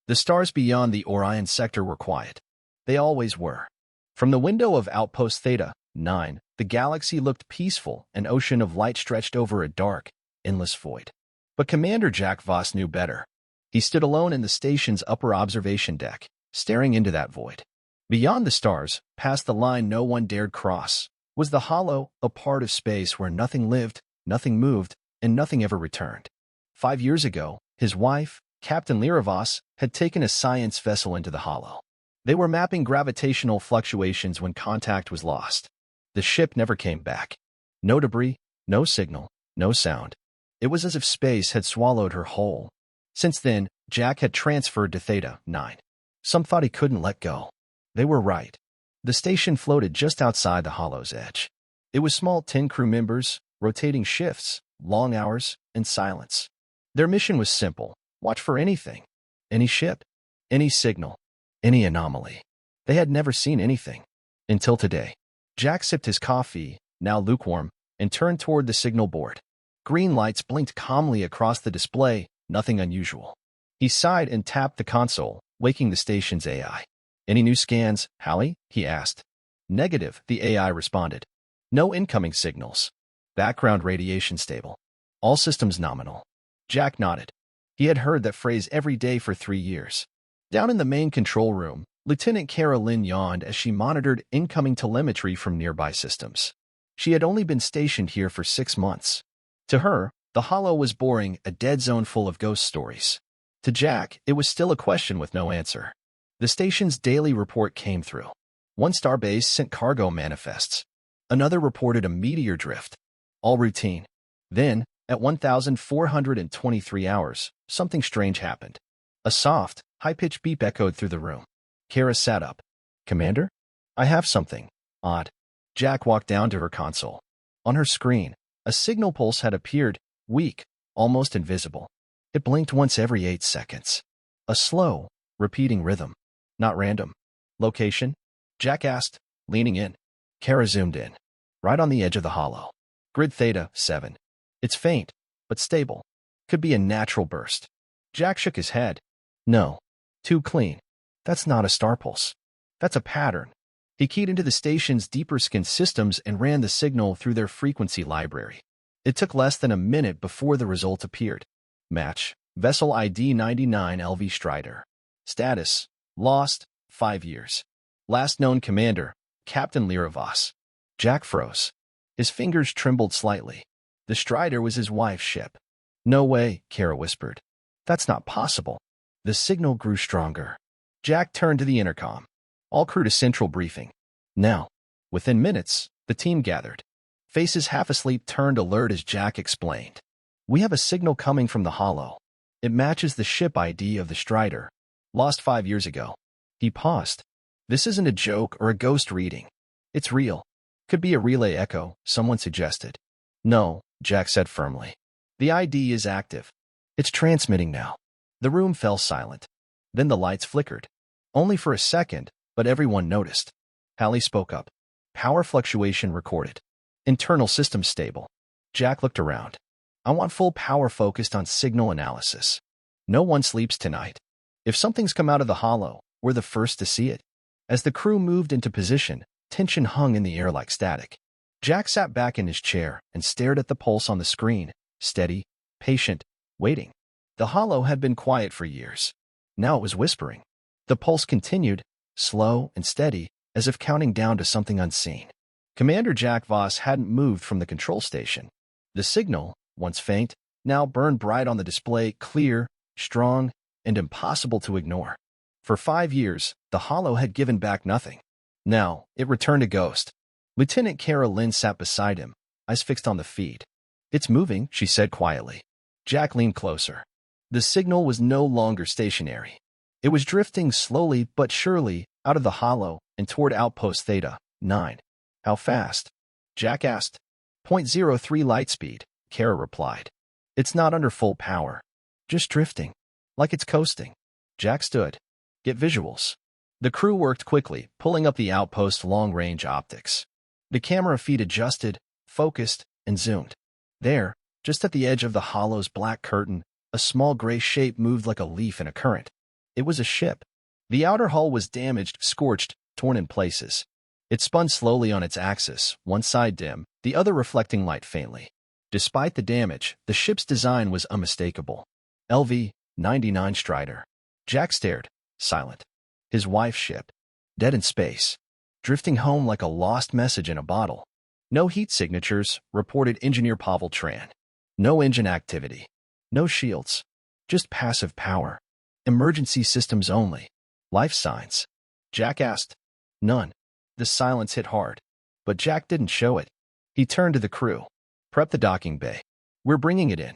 The stars beyond the Orion sector were quiet. They always were. From the window of Outpost Theta 9, the galaxy looked peaceful, an ocean of light stretched over a dark, endless void. But Commander Jack Voss knew better. He stood alone in the station's upper observation deck, staring into that void. Beyond the stars, past the line no one dared cross, was the hollow, a part of space where nothing lived, nothing moved, and nothing ever returned. 5 years ago, his wife, Captain Lyra Voss, had taken a science vessel into the hollow. They were mapping gravitational fluctuations when contact was lost. The ship never came back. No debris, no signal, no sound. It was as if space had swallowed her whole. Since then, Jack had transferred to Theta 9. Some thought he couldn't let go. They were right. The station floated just outside the hollow's edge. It was small 10 crew members, rotating shifts, long hours, and silence. Their mission was simple: watch for anything. Any ship, any signal, any anomaly. They had never seen anything. Until today. Jack sipped his coffee, now lukewarm, and turned toward the signal board. Green lights blinked calmly across the display, nothing unusual. He sighed and tapped the console, waking the station's AI. "Any new scans, Hallie?" he asked. "Negative," the AI responded. "No incoming signals. Background radiation stable. All systems nominal." Jack nodded. He had heard that phrase every day for 3 years. Down in the main control room, Lieutenant Kara Lynn yawned as she monitored incoming telemetry from nearby systems. She had only been stationed here for 6 months. To her, the hollow was boring, a dead zone full of ghost stories. To Jack, it was still a question with no answer. The station's daily report came through. One starbase sent cargo manifests. Another reported a meteor drift. All routine. Then, at 1,423 hours, something strange happened. A soft, high-pitched beep echoed through the room. Kara sat up. "Commander? I have something odd." Jack walked down to her console. On her screen, a signal pulse had appeared, weak, almost invisible. It blinked once every 8 seconds. A slow, repeating rhythm. Not random. "Location?" Jack asked, leaning in. Kara zoomed in. Right on the edge of the hollow. "Grid Theta 7. It's faint, but stable. Could be a natural burst." Jack shook his head. "No. Too clean. That's not a star pulse. That's a pattern." He keyed into the station's deeper skin systems and ran the signal through their frequency library. It took less than a minute before the result appeared. Match: Vessel ID 99 LV Strider. Status: lost, 5 years. Last known commander: Captain Lyra Voss. Jack froze. His fingers trembled slightly. The Strider was his wife's ship. "No way," Kara whispered. "That's not possible." The signal grew stronger. Jack turned to the intercom. "All crew to central briefing. Now." Within minutes, the team gathered. Faces half asleep turned alert as Jack explained. "We have a signal coming from the hollow. It matches the ship ID of the Strider. Lost 5 years ago." He paused. "This isn't a joke or a ghost reading. It's real." "Could be a relay echo," someone suggested. "No," Jack said firmly. "The ID is active. It's transmitting now." The room fell silent. Then the lights flickered. Only for a second, but everyone noticed. Hallie spoke up. "Power fluctuation recorded. Internal systems stable." Jack looked around. "I want full power focused on signal analysis. No one sleeps tonight. If something's come out of the hollow, we're the first to see it." As the crew moved into position, tension hung in the air like static. Jack sat back in his chair and stared at the pulse on the screen, steady, patient, waiting. The hollow had been quiet for years. Now it was whispering. The pulse continued, slow and steady, as if counting down to something unseen. Commander Jack Voss hadn't moved from the control station. The signal, once faint, now burned bright on the display, clear, strong, and impossible to ignore. For 5 years, the hollow had given back nothing. Now, it returned a ghost. Lieutenant Kara Lynn sat beside him, eyes fixed on the feed. "It's moving," she said quietly. Jack leaned closer. The signal was no longer stationary. It was drifting slowly but surely out of the hollow and toward Outpost Theta 9. "How fast?" Jack asked. "0.03 light speed," Kara replied. "It's not under full power. Just drifting. Like it's coasting." Jack stood. "Get visuals." The crew worked quickly, pulling up the outpost's long-range optics. The camera feed adjusted, focused, and zoomed. There, just at the edge of the hollow's black curtain, a small gray shape moved like a leaf in a current. It was a ship. The outer hull was damaged, scorched, torn in places. It spun slowly on its axis, one side dim, the other reflecting light faintly. Despite the damage, the ship's design was unmistakable. LV-99 Strider. Jack stared, silent. His wife's ship. Dead in space. Drifting home like a lost message in a bottle. No heat signatures, reported Engineer Pavel Tran. No engine activity. No shields. Just passive power. Emergency systems only. Life signs. Jack asked. None. The silence hit hard. But Jack didn't show it. He turned to the crew. Prep the docking bay. We're bringing it in.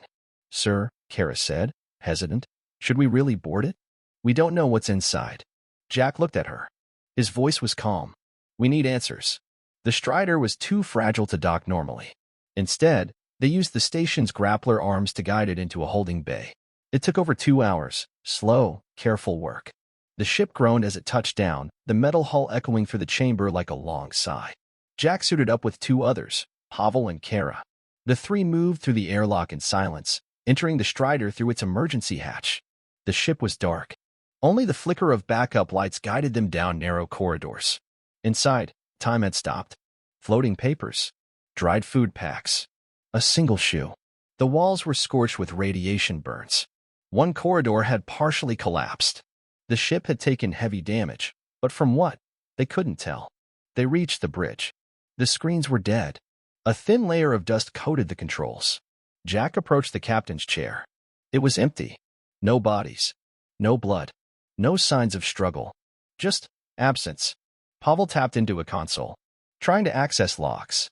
Sir, Kara said, hesitant. Should we really board it? We don't know what's inside. Jack looked at her. His voice was calm. We need answers. The Strider was too fragile to dock normally. Instead, they used the station's grappler arms to guide it into a holding bay. It took over 2 hours. Slow, careful work. The ship groaned as it touched down, the metal hull echoing through the chamber like a long sigh. Jack suited up with 2 others, Pavel and Kara. The 3 moved through the airlock in silence, entering the Strider through its emergency hatch. The ship was dark. Only the flicker of backup lights guided them down narrow corridors. Inside, time had stopped. Floating papers. Dried food packs. A single shoe. The walls were scorched with radiation burns. One corridor had partially collapsed. The ship had taken heavy damage, but from what? They couldn't tell. They reached the bridge. The screens were dead. A thin layer of dust coated the controls. Jack approached the captain's chair. It was empty. No bodies. No blood. No signs of struggle. Just absence. Pavel tapped into a console, trying to access logs.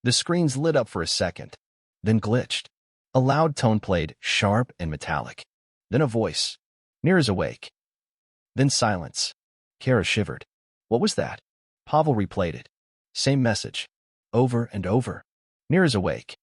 The screens lit up for a second, then glitched. A loud tone played, sharp and metallic. Then a voice. Mira's awake. Then silence. Kara shivered. What was that? Pavel replayed it. Same message. Over and over. Mira's awake.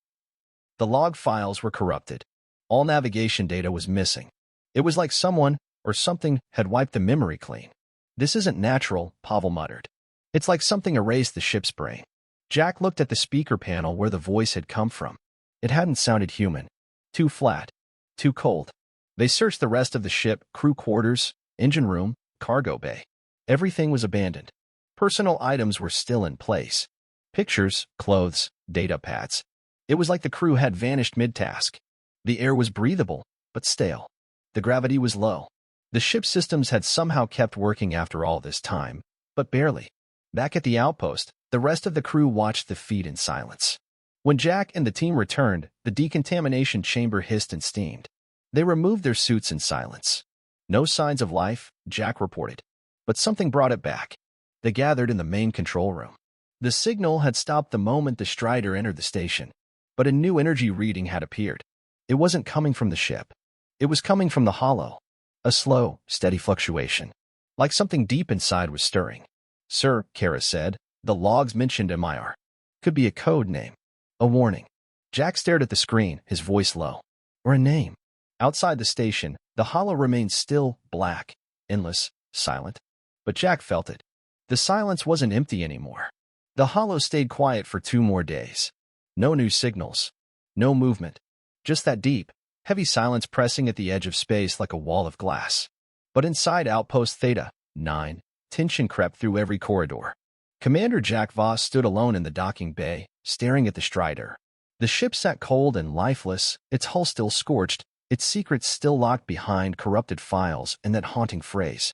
The log files were corrupted. All navigation data was missing. It was like someone or something had wiped the memory clean. This isn't natural, Pavel muttered. It's like something erased the ship's brain. Jack looked at the speaker panel where the voice had come from. It hadn't sounded human. Too flat. Too cold. They searched the rest of the ship, crew quarters, engine room, cargo bay. Everything was abandoned. Personal items were still in place. Pictures, clothes, data pads. It was like the crew had vanished mid-task. The air was breathable, but stale. The gravity was low. The ship's systems had somehow kept working after all this time, but barely. Back at the outpost, the rest of the crew watched the feed in silence. When Jack and the team returned, the decontamination chamber hissed and steamed. They removed their suits in silence. No signs of life, Jack reported. But something brought it back. They gathered in the main control room. The signal had stopped the moment the Strider entered the station, but a new energy reading had appeared. It wasn't coming from the ship. It was coming from the hollow. A slow, steady fluctuation. Like something deep inside was stirring. Sir, Kara said, the logs mentioned MIR. Could be a code name. A warning. Jack stared at the screen, his voice low. Or a name. Outside the station, the hollow remained still, black, endless, silent. But Jack felt it. The silence wasn't empty anymore. The hollow stayed quiet for 2 more days. No new signals. No movement. Just that deep, heavy silence pressing at the edge of space like a wall of glass. But inside Outpost Theta 9, tension crept through every corridor. Commander Jack Voss stood alone in the docking bay, staring at the Strider. The ship sat cold and lifeless, its hull still scorched, its secrets still locked behind corrupted files and that haunting phrase.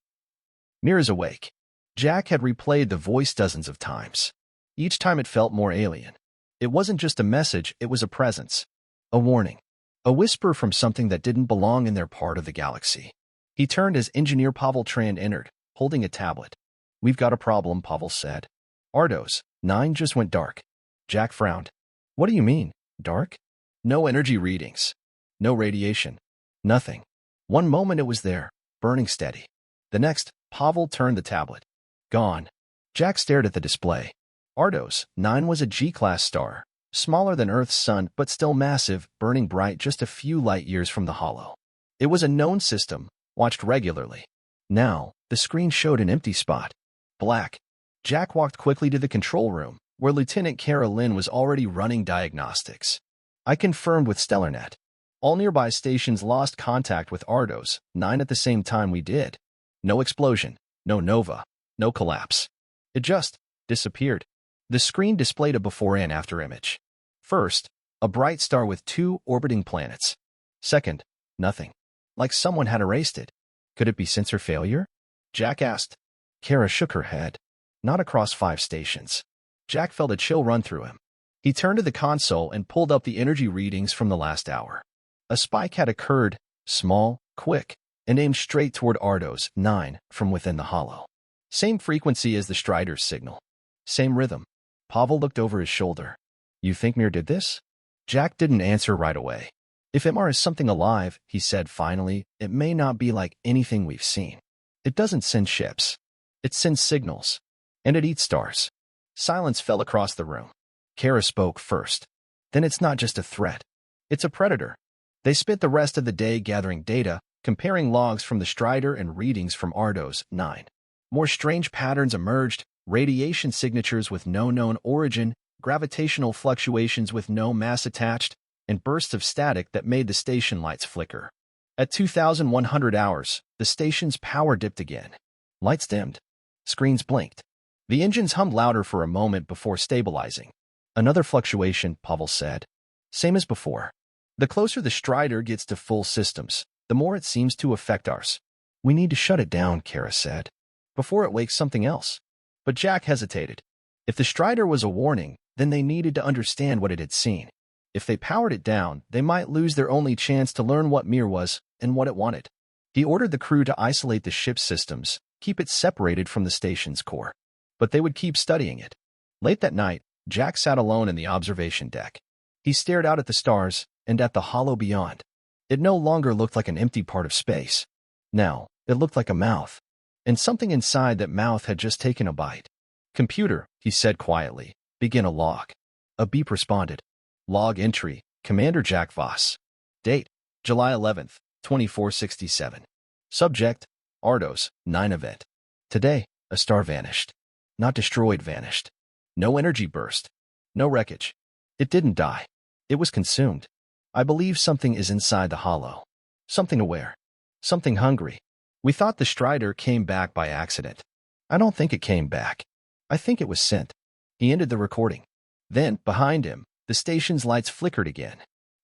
Mira's awake. Jack had replayed the voice dozens of times. Each time it felt more alien. It wasn't just a message, it was a presence. A warning. A whisper from something that didn't belong in their part of the galaxy. He turned as Engineer Pavel Tran entered, holding a tablet. We've got a problem, Pavel said. Ardos 9 just went dark. Jack frowned. What do you mean, dark? No energy readings. No radiation. Nothing. One moment it was there, burning steady. The next, Pavel turned the tablet. Gone. Jack stared at the display. Ardos 9 was a G-class star, smaller than Earth's sun but still massive, burning bright just a few light-years from the hollow. It was a known system, watched regularly. Now, the screen showed an empty spot. Black. Jack walked quickly to the control room, where Lieutenant Kara Lynn was already running diagnostics. I confirmed with Stellarnet. All nearby stations lost contact with Ardos, 9 at the same time we did. No explosion, no nova, no collapse. It just disappeared. The screen displayed a before and after image. First, a bright star with 2 orbiting planets. Second, nothing. Like someone had erased it. Could it be sensor failure? Jack asked. Kara shook her head. Not across 5 stations. Jack felt a chill run through him. He turned to the console and pulled up the energy readings from the last hour. A spike had occurred, small, quick, and aimed straight toward Ardos, 9, from within the hollow. Same frequency as the Strider's signal. Same rhythm. Pavel looked over his shoulder. You think Mir did this? Jack didn't answer right away. If MR is something alive, he said finally, it may not be like anything we've seen. It doesn't send ships. It sends signals. And it eats stars. Silence fell across the room. Kara spoke first. Then it's not just a threat. It's a predator. They spent the rest of the day gathering data, comparing logs from the Strider and readings from Ardos, 9. More strange patterns emerged, radiation signatures with no known origin, gravitational fluctuations with no mass attached, and bursts of static that made the station lights flicker. At 2,100 hours, the station's power dipped again. Lights dimmed. Screens blinked. The engines hummed louder for a moment before stabilizing. Another fluctuation, Pavel said. Same as before. The closer the Strider gets to full systems, the more it seems to affect ours. We need to shut it down, Kara said, before it wakes something else. But Jack hesitated. If the Strider was a warning, then they needed to understand what it had seen. If they powered it down, they might lose their only chance to learn what Mir was and what it wanted. He ordered the crew to isolate the ship's systems, keep it separated from the station's core. But they would keep studying it. Late that night, Jack sat alone in the observation deck. He stared out at the stars and at the hollow beyond. It no longer looked like an empty part of space. Now, it looked like a mouth. And something inside that mouth had just taken a bite. Computer, he said quietly, begin a log. A beep responded. Log entry, Commander Jack Voss. Date, July 11th, 2467. Subject, Ardos, 9 event. Today, a star vanished. Not destroyed, vanished. No energy burst. No wreckage. It didn't die. It was consumed. I believe something is inside the hollow. Something aware. Something hungry. We thought the Strider came back by accident. I don't think it came back. I think it was sent. He ended the recording. Then, behind him, the station's lights flickered again.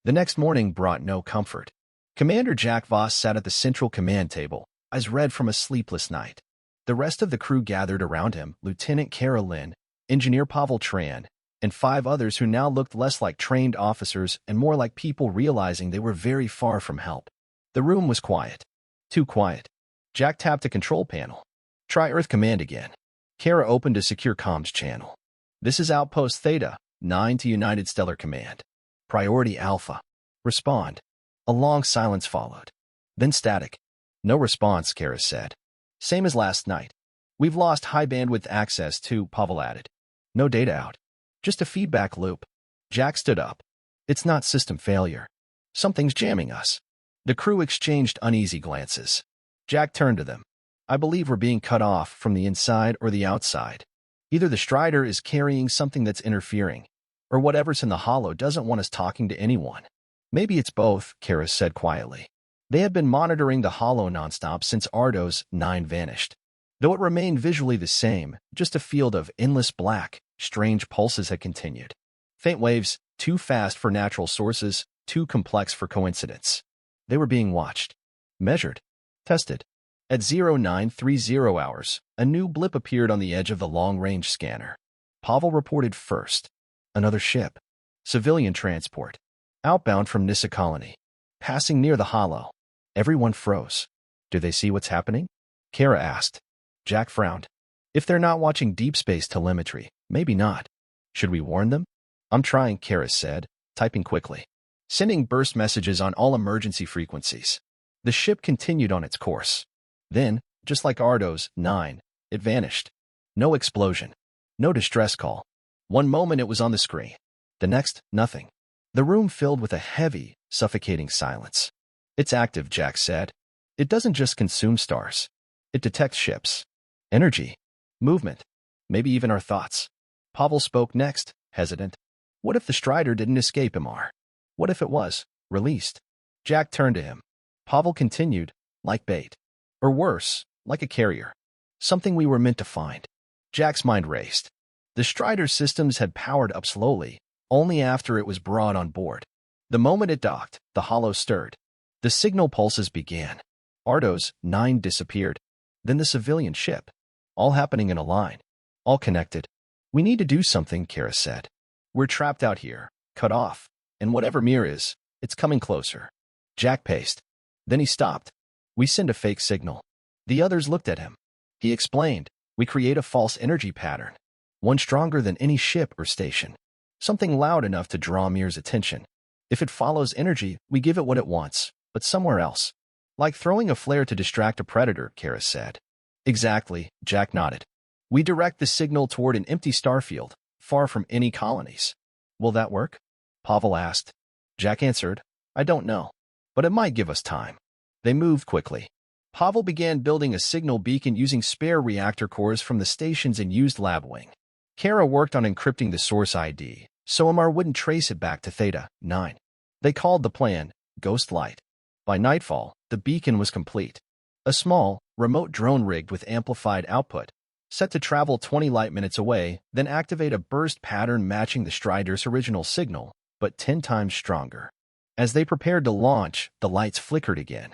The next morning brought no comfort. Commander Jack Voss sat at the central command table, eyes red from a sleepless night. The rest of the crew gathered around him, Lieutenant Kara Lynn, Engineer Pavel Tran, and 5 others who now looked less like trained officers and more like people realizing they were very far from help. The room was quiet. Too quiet. Jack tapped the control panel. Try Earth Command again. Kara opened a secure comms channel. This is Outpost Theta, 9 to United Stellar Command. Priority Alpha. Respond. A long silence followed. Then static. No response, Kara said. Same as last night. We've lost high bandwidth access to, Pavel added. No data out. Just a feedback loop. Jack stood up. It's not system failure. Something's jamming us. The crew exchanged uneasy glances. Jack turned to them. I believe we're being cut off from the inside or the outside. Either the Strider is carrying something that's interfering, or whatever's in the hollow doesn't want us talking to anyone. Maybe it's both, Kara said quietly. They had been monitoring the hollow nonstop since Ardos, 9 vanished. Though it remained visually the same, just a field of endless black, strange pulses had continued. Faint waves, too fast for natural sources, too complex for coincidence. They were being watched, measured, tested. At 0930 hours, a new blip appeared on the edge of the long-range scanner. Pavel reported first. Another ship. Civilian transport. Outbound from Nissa Colony. Passing near the hollow. Everyone froze. Do they see what's happening? Kara asked. Jack frowned. If they're not watching deep space telemetry, maybe not. Should we warn them? I'm trying, Kara said, typing quickly. Sending burst messages on all emergency frequencies. The ship continued on its course. Then, just like Ardos, 9, it vanished. No explosion. No distress call. One moment it was on the screen. The next, nothing. The room filled with a heavy, suffocating silence. It's active, Jack said. It doesn't just consume stars. It detects ships. Energy. Movement. Maybe even our thoughts. Pavel spoke next, hesitant. What if the Strider didn't escape MR? What if it was released? Jack turned to him. Pavel continued, like bait. Or worse, like a carrier. Something we were meant to find. Jack's mind raced. The Strider systems had powered up slowly, only after it was brought on board. The moment it docked, the hollow stirred. The signal pulses began. Ardo's 9 disappeared. Then the civilian ship. All happening in a line. All connected. We need to do something, Kara said. We're trapped out here, cut off, and whatever Mir is, it's coming closer. Jack paced. Then he stopped. We send a fake signal. The others looked at him. He explained, we create a false energy pattern. One stronger than any ship or station. Something loud enough to draw Mir's attention. If it follows energy, we give it what it wants, but somewhere else. Like throwing a flare to distract a predator, Kara said. Exactly, Jack nodded. We direct the signal toward an empty starfield, far from any colonies. Will that work? Pavel asked. Jack answered, I don't know, but it might give us time. They moved quickly. Pavel began building a signal beacon using spare reactor cores from the station's unused lab wing. Kara worked on encrypting the source ID, so Amar wouldn't trace it back to Theta 9. They called the plan Ghost Light. By nightfall, the beacon was complete. A small, remote drone rigged with amplified output, set to travel 20 light minutes away, then activate a burst pattern matching the Strider's original signal, but 10 times stronger. As they prepared to launch, the lights flickered again.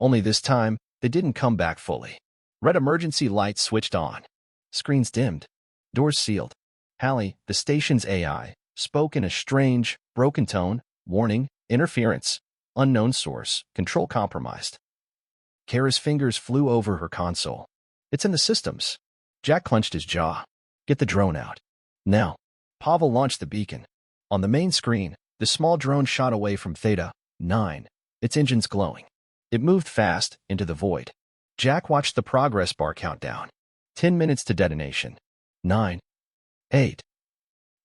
Only this time, they didn't come back fully. Red emergency lights switched on. Screens dimmed. Doors sealed. Hallie, the station's AI, spoke in a strange, broken tone, warning, interference, unknown source, control compromised. Kara's fingers flew over her console. It's in the systems. Jack clenched his jaw. Get the drone out. Now. Pavel launched the beacon. On the main screen, the small drone shot away from Theta 9, its engines glowing. It moved fast, into the void. Jack watched the progress bar count down. 10 minutes to detonation. 9. 8.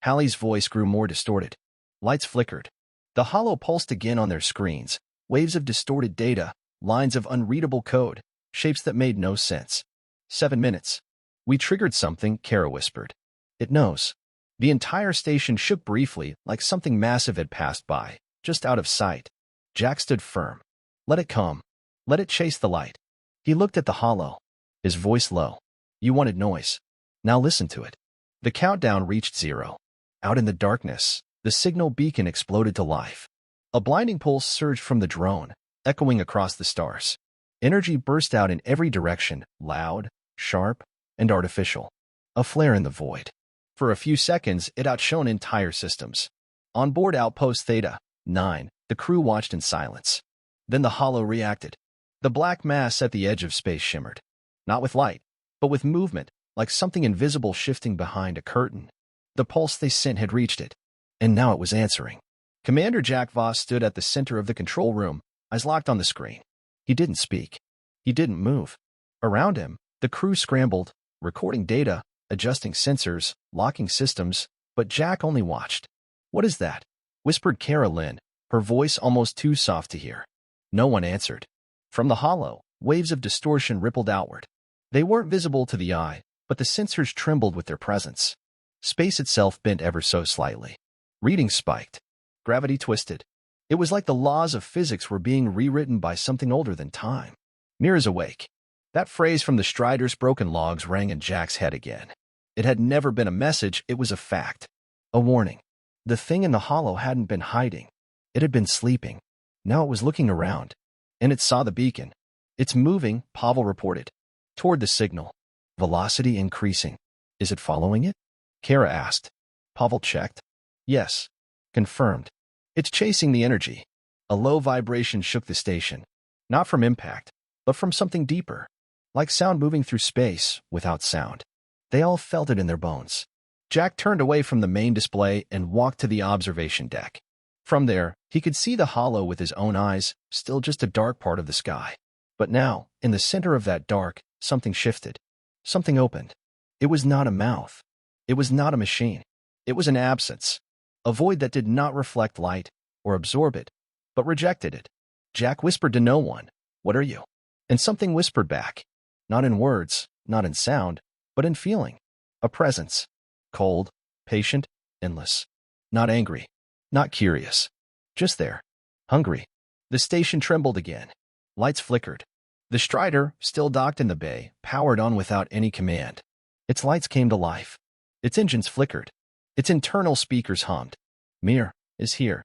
Hallie's voice grew more distorted. Lights flickered. The hollow pulsed again on their screens, waves of distorted data, lines of unreadable code, shapes that made no sense. 7 minutes. We triggered something, Kara whispered. It knows. The entire station shook briefly, like something massive had passed by, just out of sight. Jack stood firm. Let it come. Let it chase the light. He looked at the hollow, his voice low. You wanted noise. Now listen to it. The countdown reached 0. Out in the darkness, the signal beacon exploded to life. A blinding pulse surged from the drone, echoing across the stars. Energy burst out in every direction, loud, sharp, and artificial. A flare in the void. For a few seconds, it outshone entire systems. On board Outpost Theta 9, the crew watched in silence. Then the hollow reacted. The black mass at the edge of space shimmered. Not with light, but with movement, like something invisible shifting behind a curtain. The pulse they sent had reached it, and now it was answering. Commander Jack Voss stood at the center of the control room, eyes locked on the screen. He didn't speak. He didn't move. Around him, the crew scrambled, recording data, adjusting sensors, locking systems, but Jack only watched. What is that? Whispered Kara Lynn, her voice almost too soft to hear. No one answered. From the hollow, waves of distortion rippled outward. They weren't visible to the eye, but the sensors trembled with their presence. Space itself bent ever so slightly. Readings spiked. Gravity twisted. It was like the laws of physics were being rewritten by something older than time. Mir is awake. That phrase from the Strider's broken logs rang in Jack's head again. It had never been a message, it was a fact. A warning. The thing in the hollow hadn't been hiding. It had been sleeping. Now it was looking around. And it saw the beacon. It's moving, Pavel reported. Toward the signal. Velocity increasing. Is it following it? Kara asked. Pavel checked. Yes. Confirmed. It's chasing the energy. A low vibration shook the station. Not from impact, but from something deeper. Like sound moving through space, without sound. They all felt it in their bones. Jack turned away from the main display and walked to the observation deck. From there, he could see the hollow with his own eyes, still just a dark part of the sky. But now, in the center of that dark, something shifted. Something opened. It was not a mouth. It was not a machine. It was an absence. A void that did not reflect light or absorb it, but rejected it. Jack whispered to no one, "What are you?" And something whispered back. Not in words, not in sound, but in feeling. A presence. Cold, patient, endless. Not angry. Not curious. Just there. Hungry. The station trembled again. Lights flickered. The Strider, still docked in the bay, powered on without any command. Its lights came to life. Its engines flickered. Its internal speakers hummed. "Mir is here."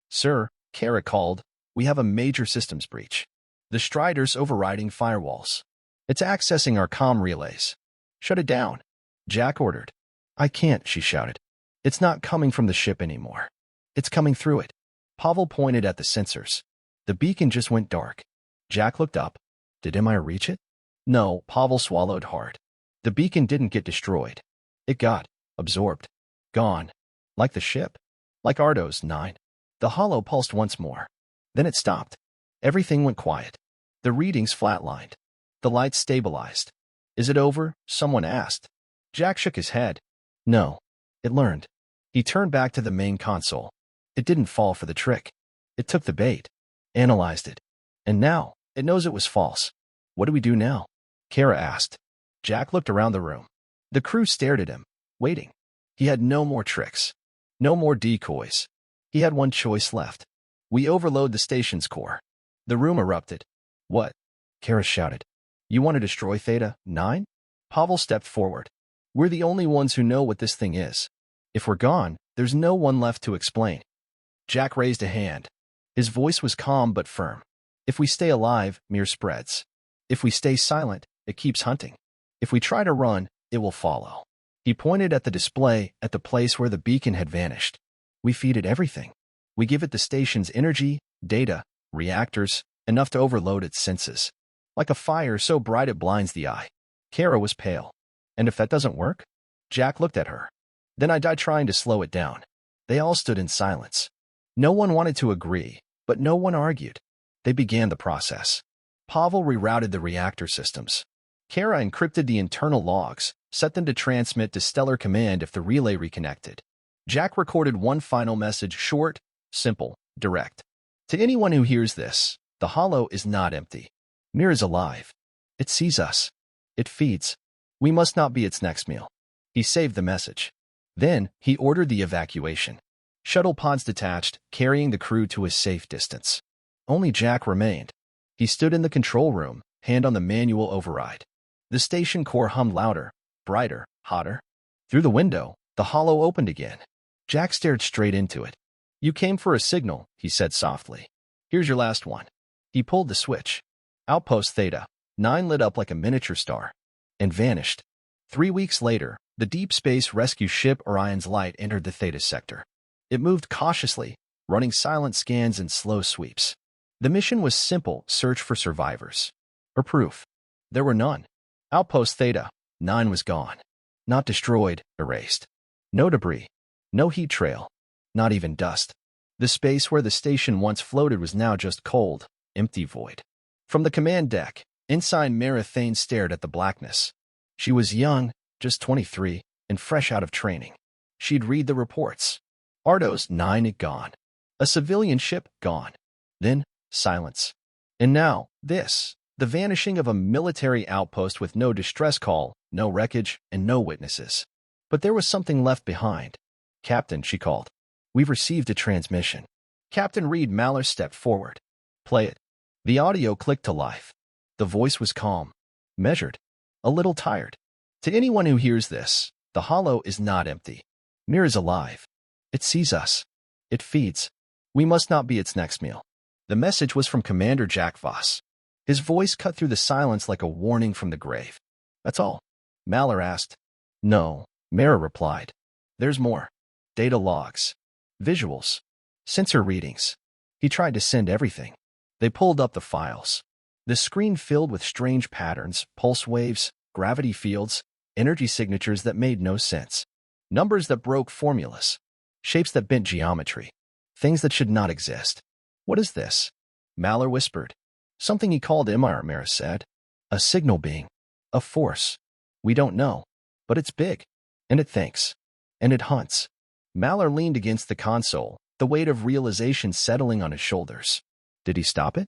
"Sir," Kara called, "we have a major systems breach. The Strider's overriding firewalls. It's accessing our comm relays. Shut it down." Jack ordered. "I can't," she shouted. "It's not coming from the ship anymore. It's coming through it." Pavel pointed at the sensors. The beacon just went dark. Jack looked up. Did MI reach it? No, Pavel swallowed hard. The beacon didn't get destroyed. It got absorbed. Gone. Like the ship. Like Ardo's 9. The hollow pulsed once more. Then it stopped. Everything went quiet. The readings flatlined. The lights stabilized. "Is it over?" someone asked. Jack shook his head. "No. It learned." He turned back to the main console. It didn't fall for the trick. It took the bait. Analyzed it. And now, it knows it was false. "What do we do now?" Kara asked. Jack looked around the room. The crew stared at him, waiting. He had no more tricks. No more decoys. He had one choice left. "We overload the station's core." The room erupted. "What?" Kara shouted. "You want to destroy Theta 9? Pavel stepped forward. "We're the only ones who know what this thing is. If we're gone, there's no one left to explain." Jack raised a hand. His voice was calm but firm. "If we stay alive, Mir spreads. If we stay silent, it keeps hunting. If we try to run, it will follow." He pointed at the display at the place where the beacon had vanished. "We feed it everything. We give it the station's energy, data, reactors, enough to overload its senses. Like a fire so bright it blinds the eye." Kara was pale. "And if that doesn't work?" Jack looked at her. "Then I die trying to slow it down." They all stood in silence. No one wanted to agree, but no one argued. They began the process. Pavel rerouted the reactor systems. Kara encrypted the internal logs, set them to transmit to Stellar Command if the relay reconnected. Jack recorded one final message, short, simple, direct. "To anyone who hears this, the hollow is not empty. Mir is alive. It sees us. It feeds. We must not be its next meal." He saved the message. Then, he ordered the evacuation. Shuttle pods detached, carrying the crew to a safe distance. Only Jack remained. He stood in the control room, hand on the manual override. The station core hummed louder, brighter, hotter. Through the window, the hollow opened again. Jack stared straight into it. "You came for a signal," he said softly. "Here's your last one." He pulled the switch. Outpost Theta 9 lit up like a miniature star and vanished. 3 weeks later, the deep space rescue ship Orion's Light entered the Theta sector. It moved cautiously, running silent scans and slow sweeps. The mission was simple: search for survivors. Or proof. There were none. Outpost Theta 9 was gone. Not destroyed, erased. No debris. No heat trail. Not even dust. The space where the station once floated was now just cold, empty void. From the command deck, Ensign Marathane stared at the blackness. She was young, just 23, and fresh out of training. She'd read the reports. Ardo's 9 gone. A civilian ship gone. Then, silence. And now, this, the vanishing of a military outpost with no distress call, no wreckage, and no witnesses. But there was something left behind. "Captain," she called. "We've received a transmission." Captain Reed Maller stepped forward. "Play it." The audio clicked to life. The voice was calm, measured, a little tired. "To anyone who hears this, the hollow is not empty. Mir is alive. It sees us. It feeds. We must not be its next meal." The message was from Commander Jack Voss. His voice cut through the silence like a warning from the grave. "That's all?" Maller asked. "No," Mara replied. "There's more. Data logs. Visuals. Sensor readings." He tried to send everything. They pulled up the files. The screen filled with strange patterns, pulse waves, gravity fields, energy signatures that made no sense. Numbers that broke formulas. Shapes that bent geometry. Things that should not exist. "What is this?" Maller whispered. "Something he called Imar," Mara said. "A signal being. A force. We don't know. But it's big. And it thinks. And it hunts." Maller leaned against the console, the weight of realization settling on his shoulders. "Did he stop it?"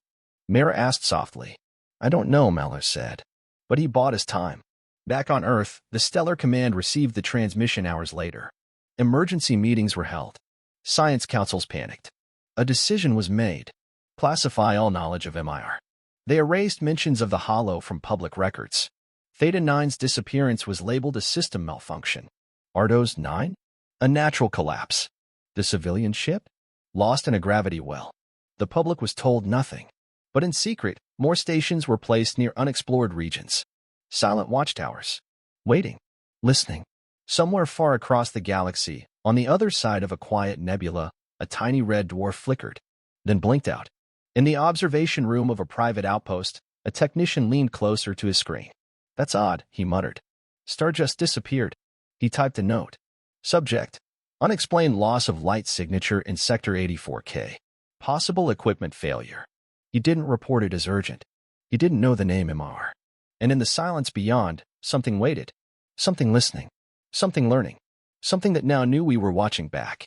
Mara asked softly. "I don't know," Maller said. "But he bought his time." Back on Earth, the Stellar Command received the transmission hours later. Emergency meetings were held. Science councils panicked. A decision was made. Classify all knowledge of MIR. They erased mentions of the Hollow from public records. Theta 9's disappearance was labeled a system malfunction. Ardos 9? A natural collapse. The civilian ship? Lost in a gravity well. The public was told nothing. But in secret, more stations were placed near unexplored regions. Silent watchtowers. Waiting. Listening. Somewhere far across the galaxy, on the other side of a quiet nebula, a tiny red dwarf flickered, then blinked out. In the observation room of a private outpost, a technician leaned closer to his screen. "That's odd," he muttered. "Star just disappeared." He typed a note. Subject: unexplained loss of light signature in Sector 84K. Possible equipment failure. He didn't report it as urgent. He didn't know the name MR. And in the silence beyond, something waited. Something listening. Something learning. Something that now knew we were watching back.